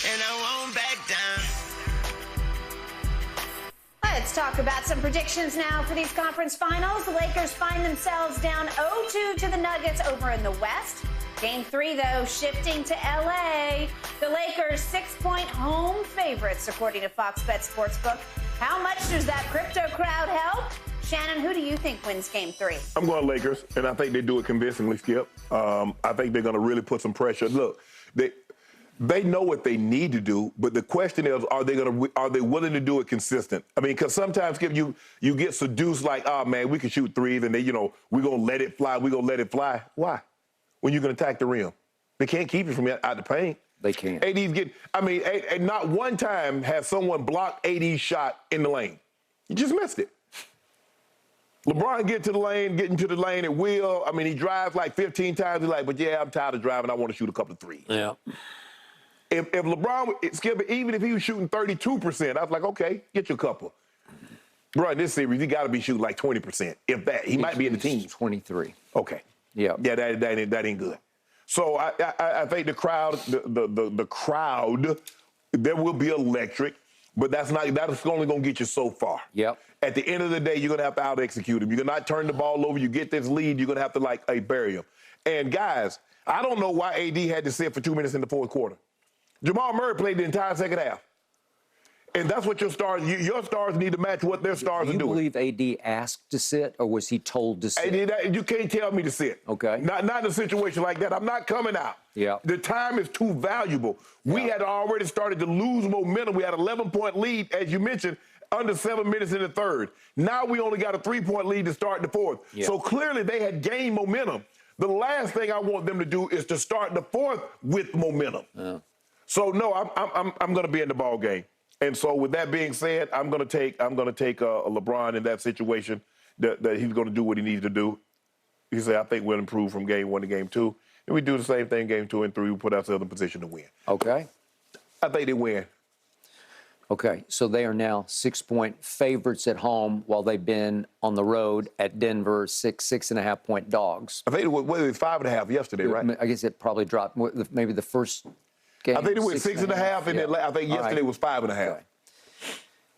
and I won't back down. Let's talk about some predictions now for these conference finals. The Lakers find themselves down 0-2 to the Nuggets over in the West. Game 3, though, shifting to L.A. The Lakers 6-point home favorites, according to Fox Bet Sportsbook. How much does that crypto crowd help? Shannon, who do you think wins Game 3? I'm going Lakers, and I think they do it convincingly, Skip. I think they're going to really put some pressure. Look, they know what they need to do, but the question is, are they willing to do it consistent? I mean, because sometimes, Skip, you get seduced like, oh, man, we can shoot threes, and we're going to let it fly. We're going to let it fly. Why? When you can attack the rim. They can't keep you from out the paint. They can't. Not one time has someone blocked AD's shot in the lane. You just missed it. LeBron get into the lane at will. I mean, he drives like 15 times. He's like, but yeah, I'm tired of driving. I want to shoot a couple of threes. Yeah. If LeBron, Skip, even if he was shooting 32%, I was like, okay, get your couple. Bro, in this series, he got to be shooting like 20%. If that, he might be in the teens. 23. Okay. Yeah. Yeah, that ain't good. So I think the crowd, there will be electric, but that's only going to get you so far. Yep. At the end of the day, you're going to have to out-execute him. You're going to not turn the ball over. You get this lead, you're going to have to, bury him. And, guys, I don't know why AD had to sit for 2 minutes in the fourth quarter. Jamal Murray played the entire second half. And that's what your stars need to match what their stars are doing. Do you believe AD asked to sit, or was he told to sit? AD, you can't tell me to sit. Okay. Not in a situation like that. I'm not coming out. Yeah. The time is too valuable. We had already started to lose momentum. We had an 11-point lead, as you mentioned, under 7 minutes in the third. Now we only got a 3-point lead to start the fourth. Yeah. So clearly they had gained momentum. The last thing I want them to do is to start the fourth with momentum. Yeah. So no, I'm going to be in the ball game. And so with that being said, I'm going to take LeBron in that situation that he's going to do what he needs to do. He said, I think we'll improve from game 1 to game 2. And we do the same thing game 2 and 3. We put ourselves in position to win. Okay. I think they win. Okay, so they are now 6-point favorites at home while they've been on the road at Denver, 6.5-point dogs. I think it was 5.5 yesterday, right? I guess it probably dropped maybe the first game. I think it was 6.5, and then I think yesterday was 5.5. Okay.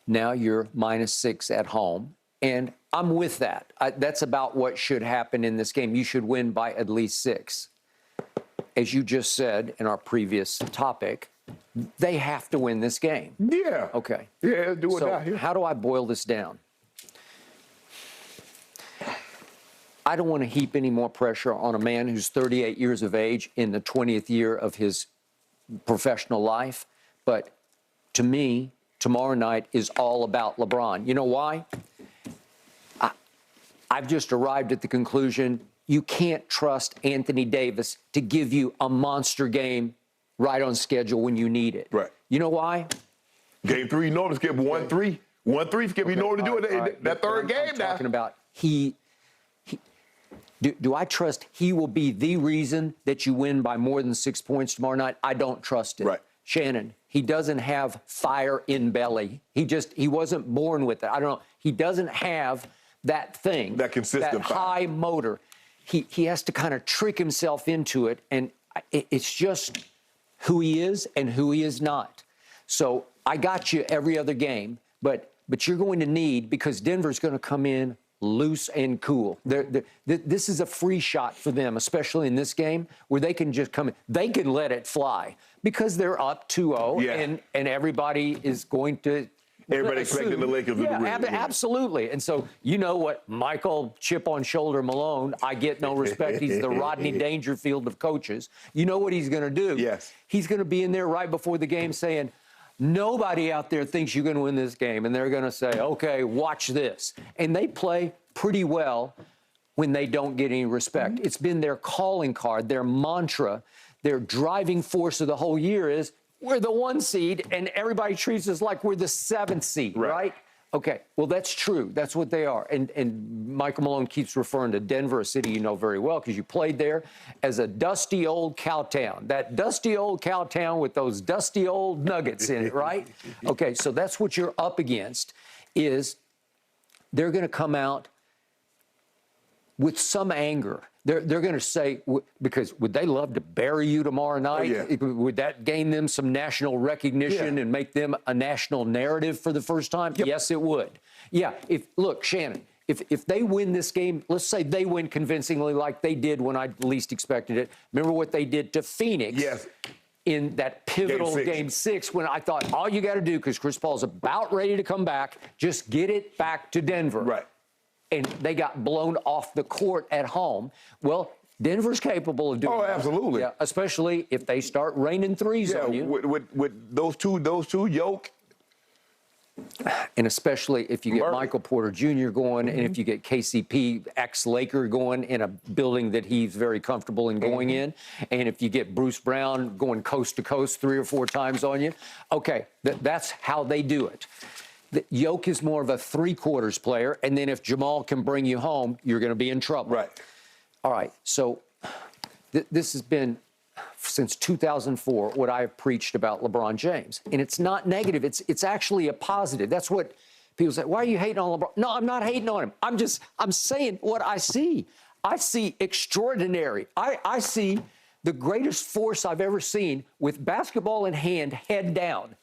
Now you're -6 at home, and I'm with that. That's about what should happen in this game. You should win by at least 6. As you just said in our previous topic, they have to win this game. Yeah. Okay. Yeah, do it now. So how do I boil this down? I don't want to heap any more pressure on a man who's 38 years of age in the 20th year of his professional life. But to me, tomorrow night is all about LeBron. You know why? I've just arrived at the conclusion you can't trust Anthony Davis to give you a monster game right on schedule when you need it. Right. You know why? Game 3, you know to skip 1-3. 1-3, skip, you know to do it. Right. That third game now. I'm talking about do I trust he will be the reason that you win by more than 6 points tomorrow night? I don't trust it. Right. Shannon, he doesn't have fire in belly. He wasn't born with it. I don't know. He doesn't have that thing. That consistent that high motor. He has to kind of trick himself into it, and it's just who he is and who he is not. So I got you every other game, but you're going to need, because Denver's going to come in loose and cool. This is a free shot for them, especially in this game, where they can just come in. They can let it fly because they're up 2-0, and everybody is going to Everybody expecting the Lakers to win. Absolutely. And so you know what Michael Chip on Shoulder Malone, I get no respect. He's the Rodney Dangerfield of coaches. You know what he's going to do? Yes. He's going to be in there right before the game saying, nobody out there thinks you're going to win this game. And they're going to say, okay, watch this. And they play pretty well when they don't get any respect. Mm-hmm. It's been their calling card, their mantra, their driving force of the whole year is, we're the 1 seed, and everybody treats us like we're the 7th seed, right? Okay, well, that's true. That's what they are. And Michael Malone keeps referring to Denver, a city you know very well because you played there, as a dusty old cow town. That dusty old cow town with those dusty old nuggets in it, right? Okay, so that's what you're up against, is they're going to come out with some anger. They're going to say, because would they love to bury you tomorrow night? Oh, yeah. Would that gain them some national recognition and make them a national narrative for the first time? Yep. Yes, it would. Yeah. Look, Shannon, if they win this game, let's say they win convincingly like they did when I least expected it. Remember what they did to Phoenix? Yes. In that pivotal game six, when I thought all you got to do, because Chris Paul's about ready to come back, just get it back to Denver. Right. And they got blown off the court at home. Well, Denver's capable of doing that. Oh, absolutely. Yeah, especially if they start raining threes on you. With those two yoke. And especially if you get Michael Porter Jr. going, and if you get KCP, ex-Laker, going in a building that he's very comfortable in going in, and if you get Bruce Brown going coast to coast 3 or 4 times on you, okay, that's how they do it. Yoke is more of a three-quarters player, and then if Jamal can bring you home, you're going to be in trouble. Right. All right, so this has been, since 2004, what I have preached about LeBron James. And it's not negative. It's actually a positive. That's what people say. Why are you hating on LeBron? No, I'm not hating on him. I'm saying what I see. I see extraordinary. I see the greatest force I've ever seen with basketball in hand, head down,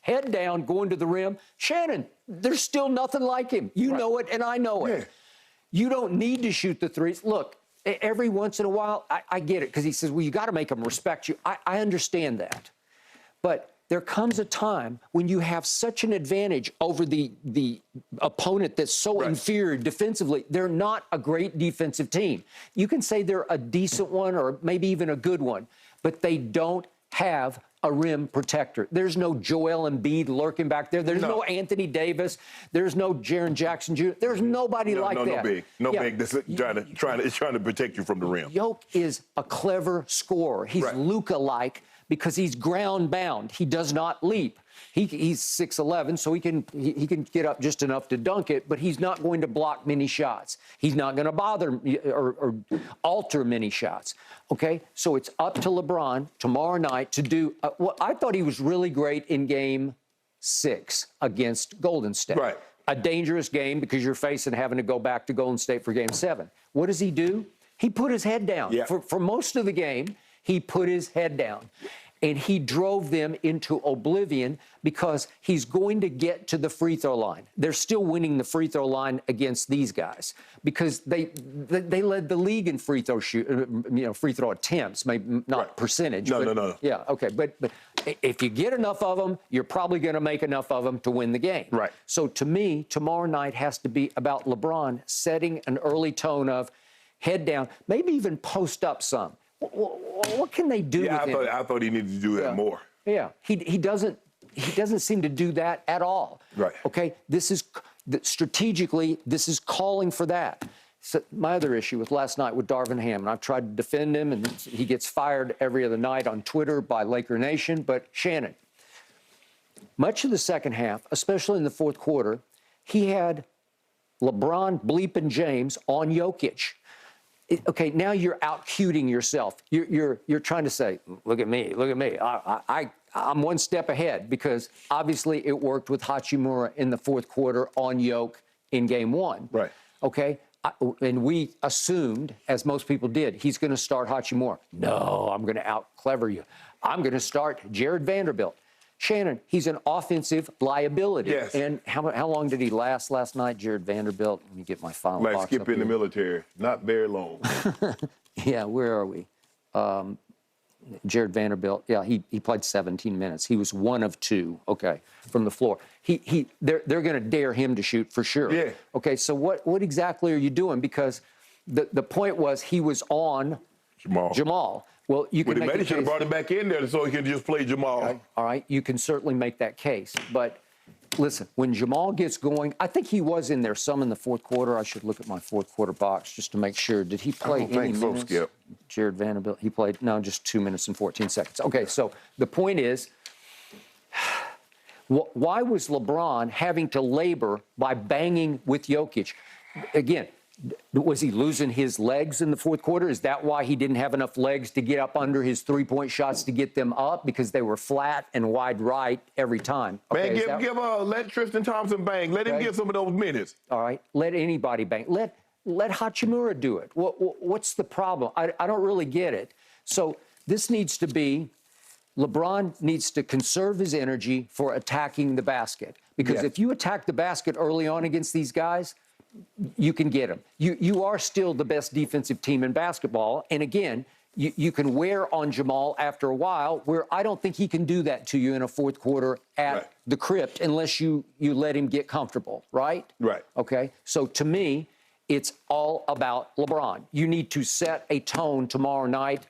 going to the rim. Shannon, there's still nothing like him. You know it, and I know it. You don't need to shoot the threes. Look, every once in a while, I get it, because he says, well, you got to make them respect you. I understand that. But there comes a time when you have such an advantage over the opponent that's so inferior defensively. They're not a great defensive team. You can say they're a decent one or maybe even a good one, but they don't have a rim protector. There's no Joel Embiid lurking back there. There's no Anthony Davis. There's no Jaren Jackson Jr. There's nobody like that. No big. This is trying to protect you from the rim. Yoke is a clever scorer. He's Luka-like because he's ground bound. He does not leap. He's 6'11", so he can get up just enough to dunk it, but he's not going to block many shots. He's not going to bother or alter many shots. Okay, so it's up to LeBron tomorrow night to do what I thought he was really great in Game 6 against Golden State. Right. A dangerous game because you're having to go back to Golden State for Game 7. What does he do? He put his head down. Yeah. For most of the game, he put his head down. And he drove them into oblivion because he's going to get to the free throw line. They're still winning the free throw line against these guys because they led the league in free throw attempts, maybe not percentage. No. Yeah, okay, but if you get enough of them, you're probably going to make enough of them to win the game. Right. So to me, tomorrow night has to be about LeBron setting an early tone of head down, maybe even post up some. What can they do with him? I thought he needed to do that more. Yeah, he doesn't seem to do that at all. Right. Okay, strategically, this is calling for that. So my other issue with last night with Darvin Ham, and I've tried to defend him, and he gets fired every other night on Twitter by Laker Nation, but Shannon, much of the second half, especially in the fourth quarter, he had LeBron bleeping James on Jokic. Okay, now you're out-cuting yourself. You're trying to say, look at me. I'm one step ahead because obviously it worked with Hachimura in the fourth quarter on Yoke in Game 1. Right. Okay, and we assumed, as most people did, he's going to start Hachimura. No, I'm going to out-clever you. I'm going to start Jared Vanderbilt. Shannon, he's an offensive liability. Yes. And how long did he last night, Jared Vanderbilt? Let me get my final box Like Skip in the military. Not very long. Yeah, where are we? Jared Vanderbilt, yeah, he played 17 minutes. He was 1 of 2, okay, from the floor. They're going to dare him to shoot for sure. Yeah. Okay, so what exactly are you doing? Because the point was he was on Jamal. Well, you can make he should have brought him back in there so he could just play Jamal. Okay. All right, you can certainly make that case. But listen, when Jamal gets going, I think he was in there some in the fourth quarter. I should look at my fourth quarter box just to make sure. Did he play any minutes? Skip. Jared Vanderbilt, he played, no, just 2 minutes and 14 seconds. Okay, so the point is, why was LeBron having to labor by banging with Jokic? Again, was he losing his legs in the fourth quarter? Is that why he didn't have enough legs to get up under his three-point shots to get them up? Because they were flat and wide right every time. Okay, Man, let Tristan Thompson bang. Let him get some of those minutes. All right, let anybody bang. Let let Hachimura do it. What's the problem? I don't really get it. So this needs to be, LeBron needs to conserve his energy for attacking the basket. Because if you attack the basket early on against these guys, you can get them. You are still the best defensive team in basketball. And again, you can wear on Jamal after a while, where I don't think he can do that to you in a fourth quarter at the crypt unless you let him get comfortable, right? Right. Okay. So to me, it's all about LeBron. You need to set a tone tomorrow night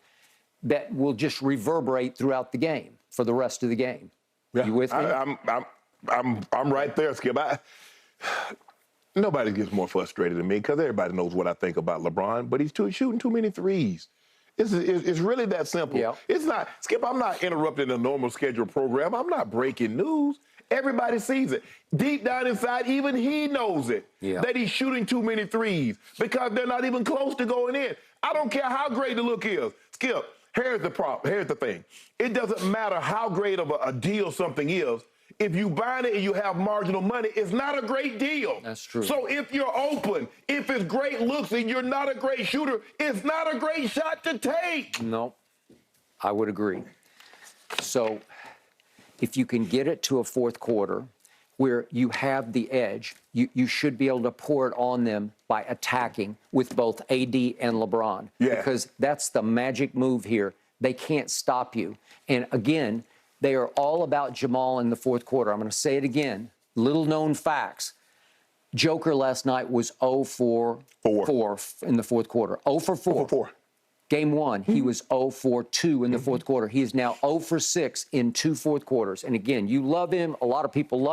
that will just reverberate throughout the game for the rest of the game. Yeah. You with me? I'm right there, Skip. Nobody gets more frustrated than me because everybody knows what I think about LeBron, but he's shooting too many threes. It's really that simple. Yeah. It's not, Skip, I'm not interrupting a normal scheduled program. I'm not breaking news. Everybody sees it. Deep down inside, even he knows it, that he's shooting too many threes because they're not even close to going in. I don't care how great the look is. Skip, here's the problem. Here's the thing. It doesn't matter how great of a deal something is. If you buy it and you have marginal money, it's not a great deal. That's true. So if you're open, if it's great looks and you're not a great shooter, it's not a great shot to take. No, I would agree. So if you can get it to a fourth quarter where you have the edge, you should be able to pour it on them by attacking with both AD and LeBron. Yeah. Because that's the magic move here. They can't stop you. And again, they are all about Jamal in the fourth quarter. I'm going to say it again. Little known facts. Joker last night was 0 for 4 in the fourth quarter. 0 for 4. 0 for 4. Game one, he was 0 for 2 in the fourth quarter. He is now 0 for 6 in 2 fourth quarters. And again, you love him. A lot of people love him.